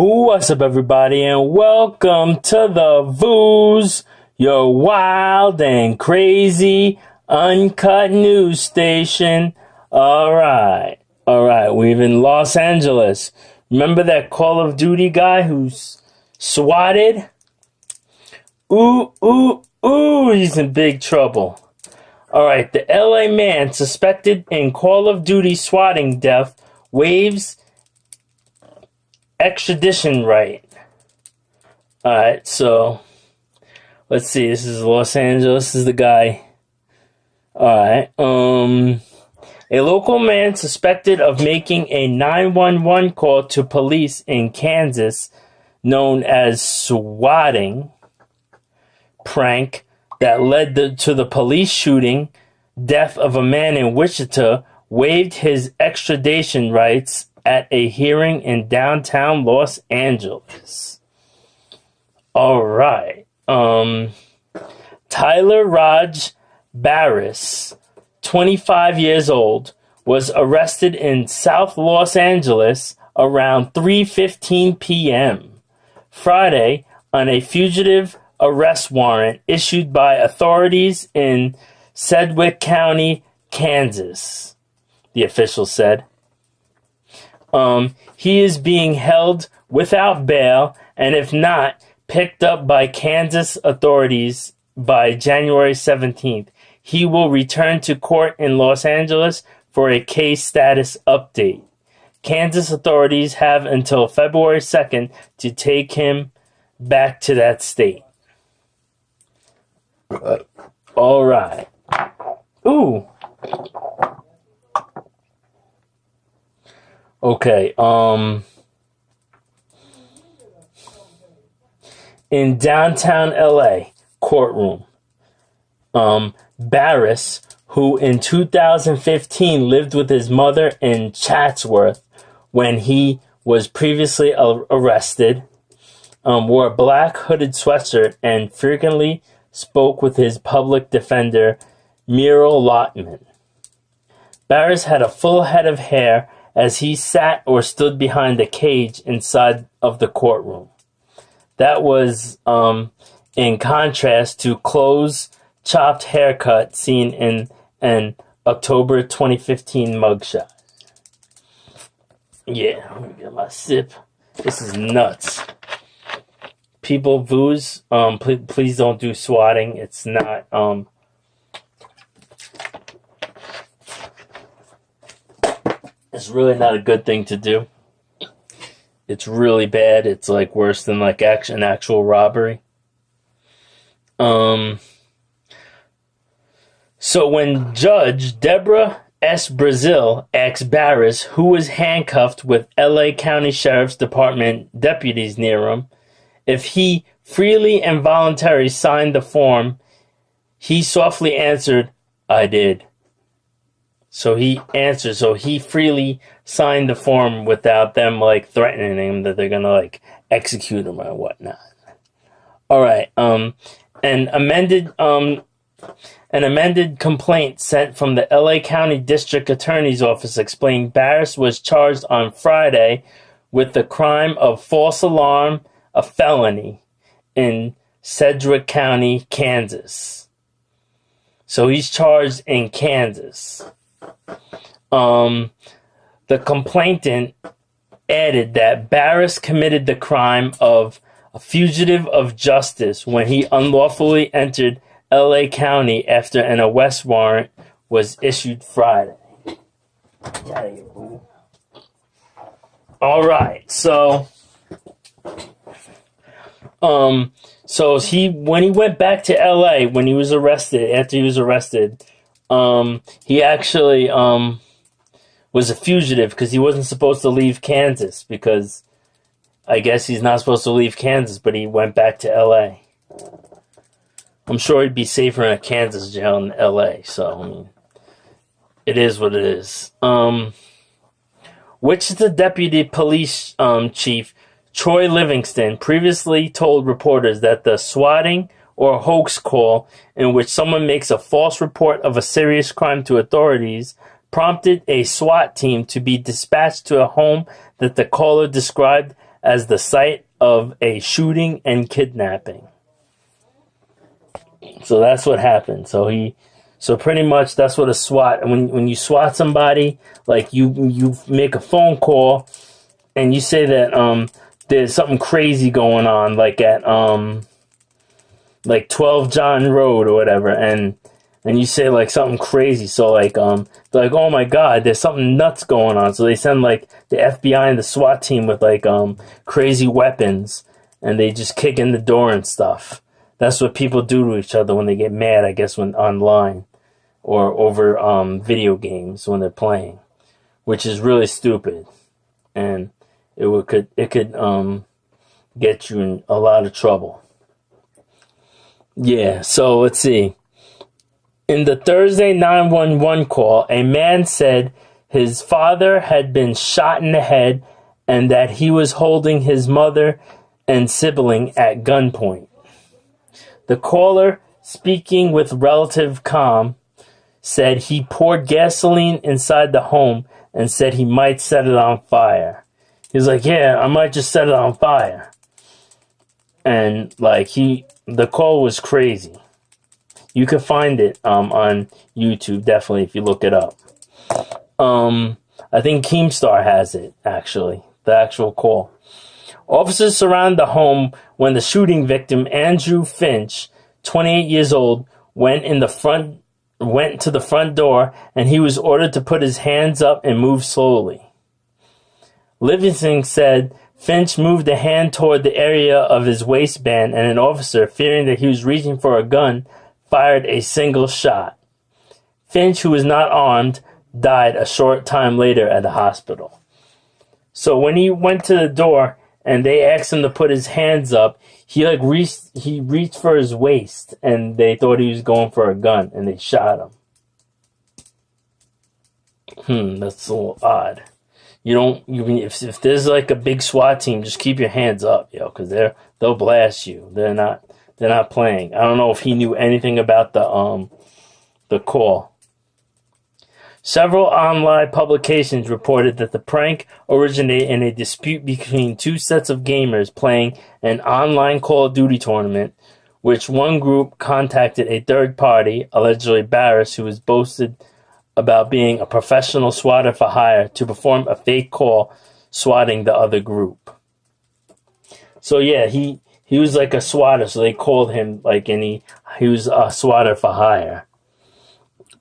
What's up, everybody, and welcome to the Vooz, your wild and crazy uncut news station. All right, we're in Los Angeles. Remember that Call of Duty guy who's swatted? Ooh, he's in big trouble. All right, the LA man suspected in Call of Duty swatting death waives extradition right. Alright, so let's see. This is Los Angeles. This is the guy. Alright. A local man suspected of making a 911 call to police in Kansas, known as swatting prank that led to the police shooting death of a man in Wichita, waived his extradition rights at a hearing in downtown Los Angeles. All right. Tyler Raj Barriss, 25 years old, was arrested in South Los Angeles around 3:15 p.m. Friday on a fugitive arrest warrant issued by authorities in Sedgwick County, Kansas, the official said. He is being held without bail, and if not, picked up by Kansas authorities by January 17th. He will return to court in Los Angeles for a case status update. Kansas authorities have until February 2nd to take him back to that state. All right. Ooh. Okay, in downtown LA courtroom, Barriss, who in 2015 lived with his mother in Chatsworth when he was previously arrested, wore a black hooded sweatshirt and frequently spoke with his public defender, Mearl Lottman. Barriss had a full head of hair as he sat or stood behind a cage inside of the courtroom. That was in contrast to close chopped haircut seen in an October 2015 mugshot. Yeah, let me get my sip. This is nuts. People, Vooz, please don't do swatting. It's not it's really not a good thing to do. It's really bad. It's like worse than like an actual robbery. So when Judge Deborah S. Brazil asked Barriss, who was handcuffed with LA County Sheriff's Department deputies near him, if he freely and voluntarily signed the form, he softly answered, "I did." So he answered, so he freely signed the form without them like threatening him that they're gonna like execute him or whatnot. All right, an amended complaint sent from the LA County District Attorney's Office explained Barriss was charged on Friday with the crime of false alarm, a felony, in Sedgwick County, Kansas. So he's charged in Kansas. The complainant added that Barriss committed the crime of a fugitive of justice when he unlawfully entered LA County after an arrest warrant was issued Friday. All right, so when he went back to LA when he was arrested, after he was arrested, he actually was a fugitive because he wasn't supposed to leave Kansas because I guess he's not supposed to leave Kansas, but he went back to LA. I'm sure he'd be safer in a Kansas jail than LA, so I mean, it is what it is. Wichita Deputy Police Chief Troy Livingston previously told reporters that the swatting or hoax call in which someone makes a false report of a serious crime to authorities prompted a SWAT team to be dispatched to a home that the caller described as the site of a shooting and kidnapping. So that's what happened. So pretty much that's what a SWAT. When you SWAT somebody, like you make a phone call and you say that there's something crazy going on, like at like 12 John Road or whatever, and you say like something crazy. So like they're like, oh my God, there's something nuts going on. So they send like the FBI and the SWAT team with like crazy weapons, and they just kick in the door and stuff. That's what people do to each other when they get mad, I guess, when online or over video games when they're playing, which is really stupid, and it could get you in a lot of trouble. Yeah, so let's see. In the Thursday 911 call, a man said his father had been shot in the head and that he was holding his mother and sibling at gunpoint. The caller, speaking with relative calm, said he poured gasoline inside the home and said he might set it on fire. He was like, yeah, I might just set it on fire. And like the call was crazy. You can find it on YouTube, definitely, if you look it up. I think Keemstar has it, actually, the actual call. Officers surrounded the home when the shooting victim, Andrew Finch, 28 years old, went to the front door, and he was ordered to put his hands up and move slowly. Livingston said Finch moved a hand toward the area of his waistband, and an officer, fearing that he was reaching for a gun, fired a single shot. Finch, who was not armed, died a short time later at the hospital. So when he went to the door and they asked him to put his hands up, he reached for his waist, and they thought he was going for a gun, and they shot him. That's a little odd. If there's like a big SWAT team, just keep your hands up, because they'll blast you. They're not playing. I don't know if he knew anything about the call. Several online publications reported that the prank originated in a dispute between two sets of gamers playing an online Call of Duty tournament, which one group contacted a third party, allegedly Barriss, who was boasted about being a professional swatter for hire, to perform a fake call swatting the other group. So yeah, he was like a swatter, so they called him and he was a swatter for hire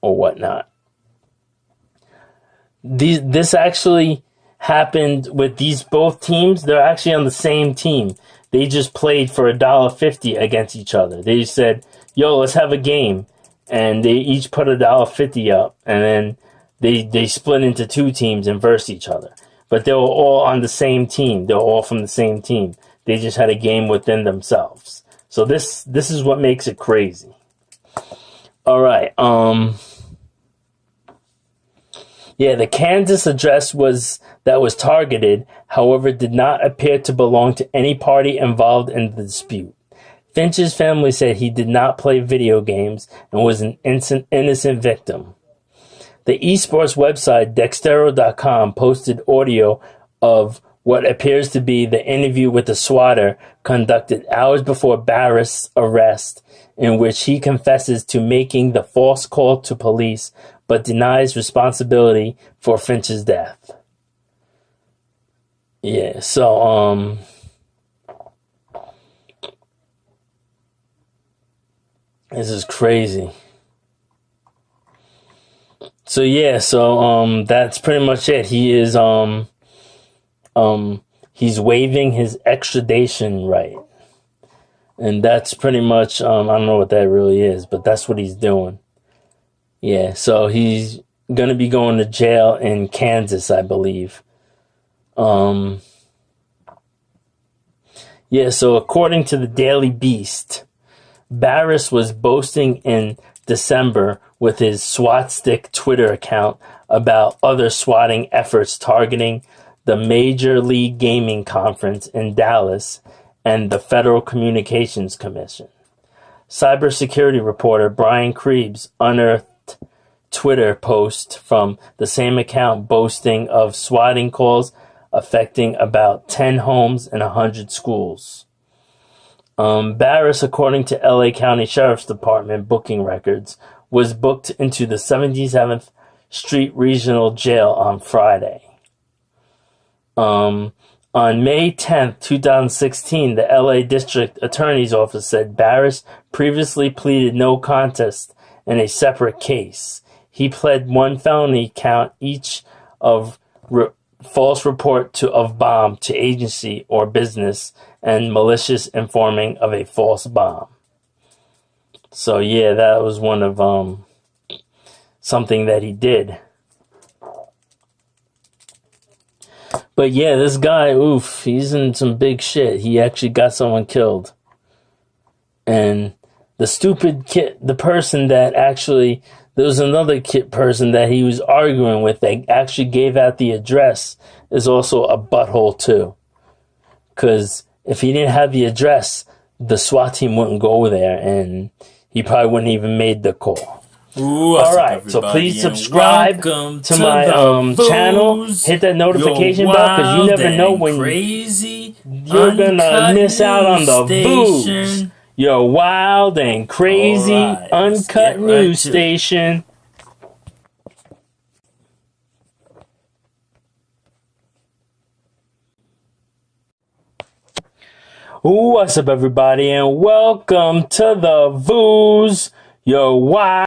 or whatnot. This actually happened with both teams. They're actually on the same team. They just played for $1.50 against each other. They just said, yo, let's have a game. And they each put $1.50 up. And then they split into two teams and versed each other. But they were all on the same team. They were all from the same team. They just had a game within themselves. So this is what makes it crazy. All right. Yeah, the Kansas address that was targeted, however, did not appear to belong to any party involved in the dispute. Finch's family said he did not play video games and was an innocent victim. The esports website Dextero.com posted audio of what appears to be the interview with the swatter conducted hours before Barriss' arrest, in which he confesses to making the false call to police but denies responsibility for Finch's death. Yeah, so this is crazy. So yeah, so that's pretty much it. He is he's waiving his extradition right. And that's pretty much I don't know what that really is, but that's what he's doing. Yeah, so he's going to be going to jail in Kansas, I believe. Yeah, so according to the Daily Beast, Barriss was boasting in December with his SWAT Stick Twitter account about other swatting efforts targeting the Major League Gaming Conference in Dallas and the Federal Communications Commission. Cybersecurity reporter Brian Krebs unearthed Twitter post from the same account boasting of swatting calls affecting about 10 homes and 100 schools. Barriss, according to LA County Sheriff's Department booking records, was booked into the 77th Street Regional Jail on Friday. On May 10th, 2016, the LA District Attorney's Office said Barriss previously pleaded no contest in a separate case. He pled one felony count each of false report of bomb to agency or business and malicious informing of a false bomb. So yeah, that was one of something that he did. But yeah, this guy, he's in some big shit. He actually got someone killed. And the stupid kid, the person that actually, there was another person that he was arguing with that actually gave out the address, is also a butthole too. Because if he didn't have the address, the SWAT team wouldn't go there and he probably wouldn't even made the call. Alright, so please subscribe to my channel. Hit that notification bell because you never know when you're gonna miss out on the booze. Your wild and crazy uncut news station. What's up, everybody, and welcome to the Vooz, your wild